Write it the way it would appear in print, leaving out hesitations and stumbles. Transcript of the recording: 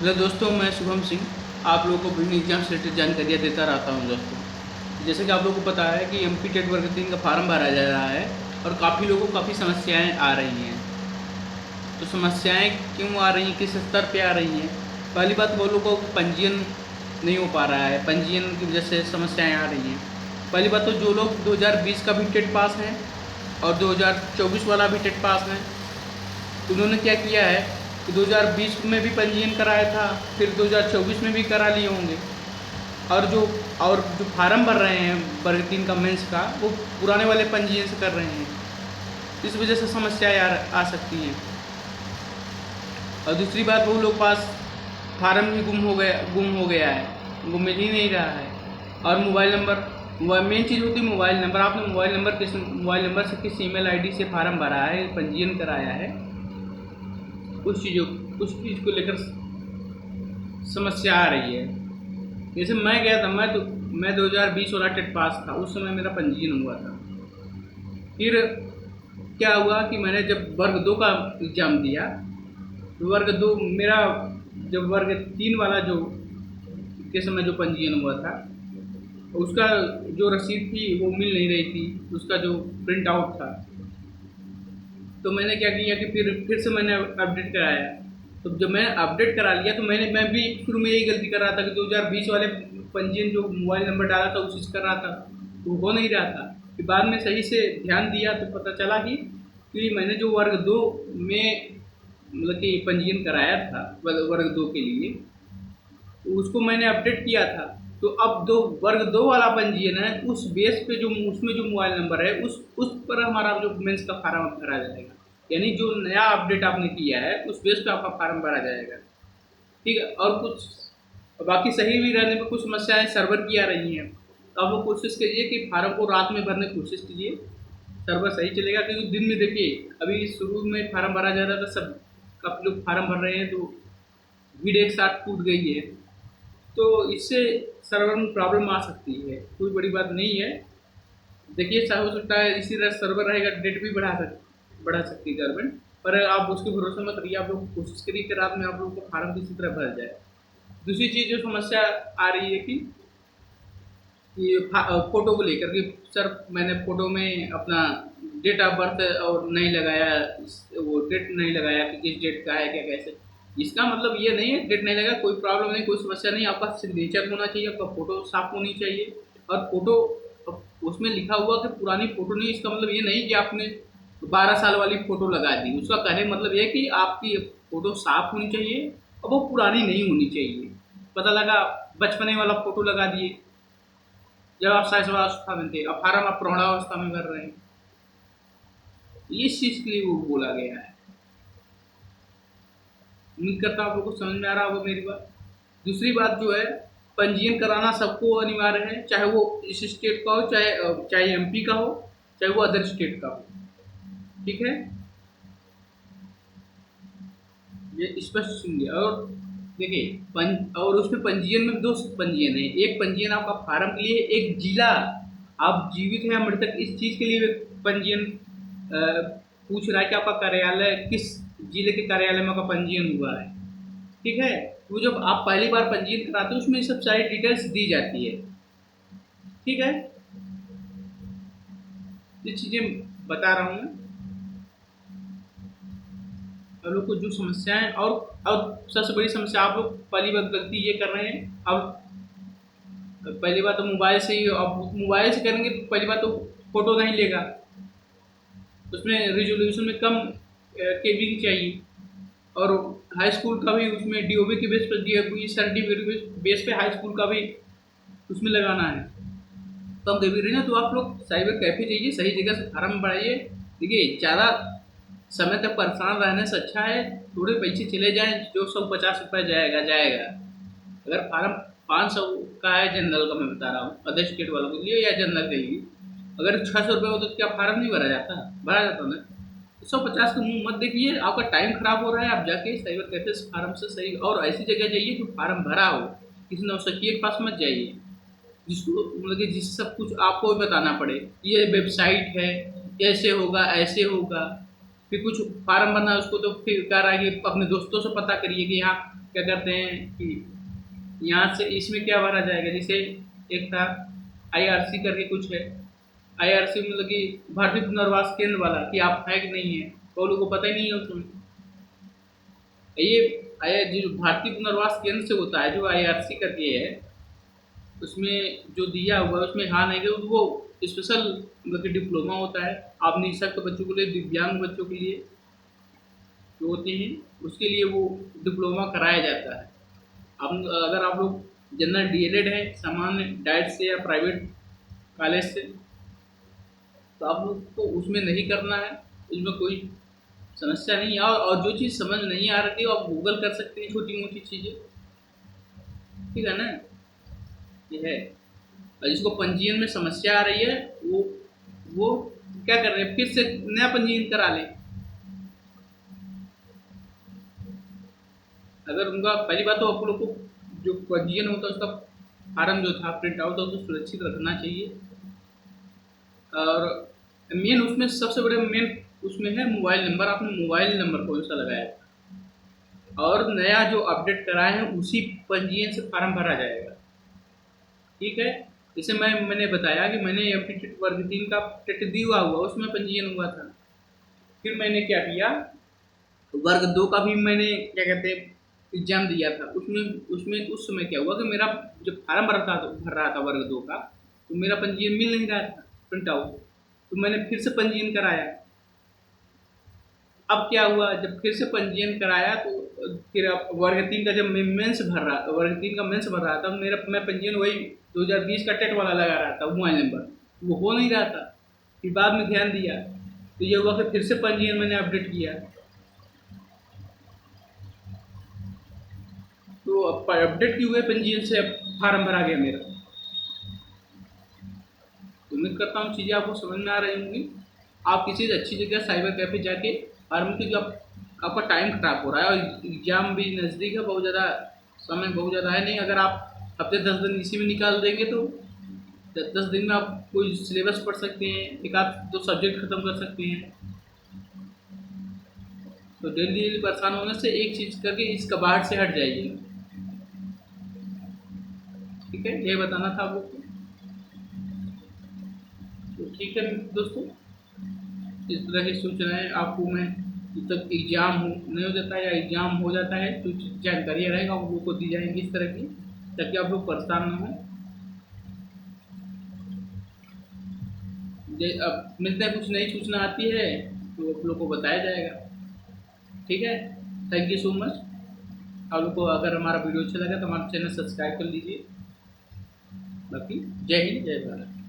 Hello दोस्तों, मैं शुभम सिंह आप लोगों को विभिन्न एग्जाम से रिलेटेड जानकारियाँ देता रहता हूँ। दोस्तों, जैसे कि आप लोगों को पता है कि एमपी टेट वर्ग 3 का फार्म भरा जा रहा है और काफ़ी लोगों को काफ़ी समस्याएं आ रही हैं। तो समस्याएं क्यों आ रही हैं, किस स्तर पे आ रही हैं? पहली बात, वो लोगों को पंजीयन नहीं हो पा रहा है, पंजीयन की वजह से समस्याएं आ रही हैं। पहली बात तो जो लोग 2020 का भी टेट पास हैं और 2024 वाला भी टेट पास हैं, उन्होंने क्या किया है कि 2020 में भी पंजीयन कराया था, फिर 2024 में भी करा लिए होंगे, और जो फार्म भर रहे हैं वर्ग 3 का मेंस का, वो पुराने वाले पंजीयन से कर रहे हैं। इस वजह से समस्याएं आ सकती हैं। और दूसरी बात, वो लोग पास फार्म भी गुम हो गया है, वो मिल ही नहीं रहा है। और मोबाइल नंबर, मेन चीज़ होती है मोबाइल नंबर। आपने मोबाइल नंबर से किस ईमेल आईडी से फार्म भरा है, पंजीयन कराया है, कुछ चीज़ को लेकर समस्या आ रही है। जैसे मैं गया था, मैं 2020 वाला टेट पास था, उस समय मेरा पंजीयन हुआ था। फिर क्या हुआ कि मैंने जब वर्ग 2 का एग्ज़ाम दिया, तो वर्ग 2 मेरा, जब वर्ग 3 वाला जो के समय जो पंजीयन हुआ था, उसका जो रसीद थी वो मिल नहीं रही थी, उसका जो प्रिंट आउट था। तो मैंने क्या किया कि फिर से मैंने अपडेट कराया। तो जब मैंने अपडेट करा लिया, तो मैं भी शुरू में यही गलती कर रहा था कि 2020 वाले पंजीयन जो मोबाइल नंबर डाला था उसी से कर रहा था, तो हो नहीं रहा था। फिर बाद में सही से ध्यान दिया तो पता चला कि मैंने जो वर्ग 2 में मतलब कि पंजीयन कराया था वर्ग 2 के लिए, तो उसको मैंने अपडेट किया था। तो अब दो वर्ग 2 वाला पंजीयन है, उस बेस पे जो उसमें जो मोबाइल नंबर है, उस पर हमारा जो मेंस का फार्म भरा जाएगा। यानी जो नया अपडेट आपने किया है उस बेस पे आपका फार्म भरा जाएगा। ठीक है। और कुछ बाकी सही भी रहने में कुछ समस्याएं सर्वर की आ रही हैं, तो आप लोग कोशिश करिए कि फार्म को रात में भरने की कोशिश कीजिए, सर्वर सही चलेगा। क्योंकि दिन में देखिए, अभी शुरू में फार्म भरा जा रहा था, सब काफ़ी लोग फार्म भर रहे हैं, तो भीड़ एक साथ टूट गई है। तो इससे सर्वर में प्रॉब्लम आ सकती है, कोई बड़ी बात नहीं है। देखिए, हो सकता है इसी तरह सर्वर रहेगा, डेट भी बढ़ा सकती है गवर्नमेंट, पर आप उसके भरोसे मत रहिए। आप लोग कोशिश करिए कि रात में आप लोगों को फार्म किसी तरह भर जाए। दूसरी चीज़ जो समस्या आ रही है कि फ़ोटो को लेकर कि सर मैंने फ़ोटो में अपना डेट ऑफ बर्थ और नहीं लगाया, वो डेट नहीं लगाया कि किस डेट का है, क्या कैसे। इसका मतलब ये नहीं है डेट नहीं लगा, कोई प्रॉब्लम नहीं, कोई समस्या नहीं। आपका सिग्नेचर होना चाहिए, आपका फ़ोटो साफ होनी चाहिए। और फ़ोटो उसमें लिखा हुआ कि पुरानी फ़ोटो नहीं, इसका मतलब ये नहीं कि आपने 12 साल वाली फ़ोटो लगा दी। उसका कहने का मतलब ये है कि आपकी फ़ोटो साफ होनी चाहिए और वो पुरानी नहीं होनी चाहिए। पता लगा बचपने वाला फ़ोटो लगा दिए जब आप शैशवावस्था में थे, अब फार्म आप प्रौढ़ावस्था में भर रहे हैं। इस चीज़ के लिए वो बोला गया है। उम्मीद करता हूँ आप लोगों को समझ में आ रहा होगा मेरी बात। दूसरी बात जो है, पंजीयन कराना सबको अनिवार्य है, चाहे वो इस स्टेट का हो, चाहे एमपी का हो, चाहे वो अदर स्टेट का हो। ठीक है, ये स्पष्ट सुनिए। और देखिए, और उसमें पंजीयन में दो पंजीयन है। एक पंजीयन आपका फार्म के लिए, एक जिला, आप जीवित हैं मृतक, इस चीज़ के लिए पंजीयन पूछ रहा है कि आपका कार्यालय किस जिले के कार्यालय में आपका पंजीयन हुआ है। ठीक है। वो जब आप पहली बार पंजीयन कराते हो, उसमें सब सारी डिटेल्स दी जाती है। ठीक है, ये चीज़ें बता रहा हूँ मैं आप लोग को जो समस्याएं। और सबसे बड़ी समस्या, आप लोग पहली बार गलती ये कर रहे हैं। अब पहली बात तो मोबाइल से ही, अब मोबाइल से करेंगे तो पहली बात तो फोटो नहीं लेगा, उसमें रिजोल्यूशन में कम केबी की चाहिए। और हाई स्कूल का भी उसमें डीओबी के बेस पर, डीओबी सर्टिफिकेट बेस पे हाई स्कूल का भी उसमें लगाना है, कम केबी रही ना। तो आप लोग साइबर कैफे जाइए, सही जगह से फार्म भराइए। देखिए, ज़्यादा समय तक परेशान रहने से अच्छा है थोड़े पैसे चले जाएं, जो 150 रुपये जाएगा जाएगा। अगर फार्म 500 का है जनरल का, मैं बता रहा हूँ अदर स्टेट वालों के लिए या जनरल के लिए, अगर 600 रुपये होता तो क्या फार्म नहीं भरा जाता? भरा जाता ना। 150 का मुंह मत देखिए, आपका टाइम खराब हो रहा है। आप जाके साइबर कैफे से फार्म से सही और ऐसी जगह जाइए जो फार्म भरा हो, किसी नौसखिए के पास मत जाइए जिसको मतलब कि जिससे सब कुछ आपको भी बताना पड़े, ये वेबसाइट है, ऐसे होगा ऐसे होगा। फिर कुछ फार्म भरना है उसको, तो फिर कह रहा है कि अपने दोस्तों से पता करिए कि यहाँ क्या करते हैं कि यहाँ से इसमें क्या भरा जाएगा। जैसे एक था IRC करके कुछ है, IRC मतलब कि भारतीय पुनर्वास केंद्र वाला, कि आप है कि नहीं है, तो लोगों को पता ही नहीं है उसमें। ये जो भारतीय पुनर्वास केंद्र से होता है, जो IRC करके है, उसमें जो दिया हुआ है उसमें हाँ नहीं कि वो स्पेशल मतलब कि डिप्लोमा होता है आप निःशक्त बच्चों के लिए, दिव्यांग बच्चों के लिए जो होते हैं, उसके लिए वो डिप्लोमा कराया जाता है। अब अगर आप लोग जनरल DLED है सामान्य डाइट से या प्राइवेट कॉलेज से, तो आप लोग को उसमें नहीं करना है, उसमें कोई समस्या नहीं है। और जो चीज़ समझ नहीं आ रही है आप गूगल कर सकते हैं, छोटी मोटी चीज़ें, ठीक है ना। ये है। और जिसको पंजीयन में समस्या आ रही है वो क्या कर रहे हैं, फिर से नया पंजीयन करा लें। अगर उनका पहली बात तो आप लोग को जो पंजीयन होता है उसका फार्म जो था प्रिंट आउट तो सुरक्षित रखना चाहिए। और मेन उसमें सबसे बड़े मेन उसमें है मोबाइल नंबर, आपने मोबाइल नंबर कौन सा लगाया है, और नया जो अपडेट कराए हैं उसी पंजीयन से फार्म भरा जाएगा, ठीक है। जैसे मैंने बताया कि मैंने MP टेट वर्ग 3 का टेट दिया हुआ, उसमें पंजीयन हुआ था। फिर मैंने क्या किया, वर्ग 2 का भी मैंने क्या कहते हैं एग्जाम दिया था। उसमें उसमें उस समय क्या हुआ कि मेरा जब फार्म भर रहा था वर्ग 2 का, तो मेरा पंजीयन मिल नहीं रहा था प्रिंट आउट, तो मैंने फिर से पंजीयन कराया। अब क्या हुआ, जब फिर से पंजीयन कराया तो फिर अब वर्ग 3 का जब मैं मेंस भर रहा, वर्ग 3 का मेंस भर रहा था, मैं पंजीयन वही 2020 का टेट वाला लगा रहा था मोबाइल नंबर, वो हो नहीं रहा था। फिर बाद में ध्यान दिया तो ये हुआ कि फिर से पंजीयन मैंने अपडेट किया, तो अपडेट किए हुए पंजीयन से अब फार्म भरा गया मेरा। उम्मीद करता हूँ चीज़ें आपको समझ में आ रही होंगी। आप किसी अच्छी जगह साइबर कैफे जाके फार्म की, जो आपका टाइम खराब हो रहा है और एग्ज़ाम भी नज़दीक है, बहुत ज़्यादा समय बहुत ज़्यादा है नहीं, अगर आप हफ्ते 10 दिन इसी में निकाल देंगे तो 10 दिन में आप कोई सिलेबस पढ़ सकते हैं, एक आध दो सब्जेक्ट खत्म कर सकते हैं। तो डेली डेली परेशान होने से एक चीज़ करके इस कबाड़ से हट जाइए, ठीक है, ये बताना था आप लोग को। तो ठीक है दोस्तों, इस तरह की सूचनाएं आपको मैं जब तक एग्ज़ाम हो नहीं हो जाता है या एग्ज़ाम हो जाता है तो जानकारी रहेगा आप लोग को दी जाएंगी इस तरह की, ताकि आप लोग परेशान ना हो। अब मिलता है, कुछ नई सूचना आती है तो आप लोग को बताया जाएगा, ठीक है। Thank you so much. आप लोग को अगर हमारा वीडियो अच्छा लगा तो हमारा चैनल सब्सक्राइब कर लीजिए। बाकी जय हिंद जय भारत।